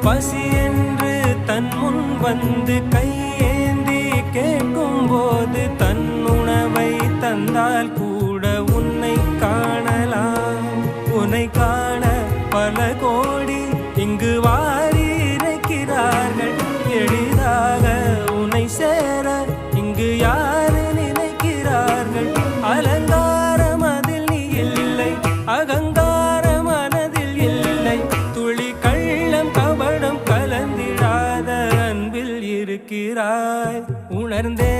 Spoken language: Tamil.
பசி என்று தன் முன் வந்து கையேந்தி கேட்கும் போது தன் உணவை தந்தால் கூட உன்னை காணலாம். உன்னை காண பல கோடி இங்கு வாரி இறைக்கிறார்கள். எளிதாக உன்னை சேர இங்கு யாரு நினைக்கிறார்கள். அலங்காரம் அதில் நீ இல்லை, அகங்கார மனதில் இல்லை. துளி கள்ளம் கபடம் கலந்திடாத அன்பில் இருக்கிறாய். உணர்ந்தே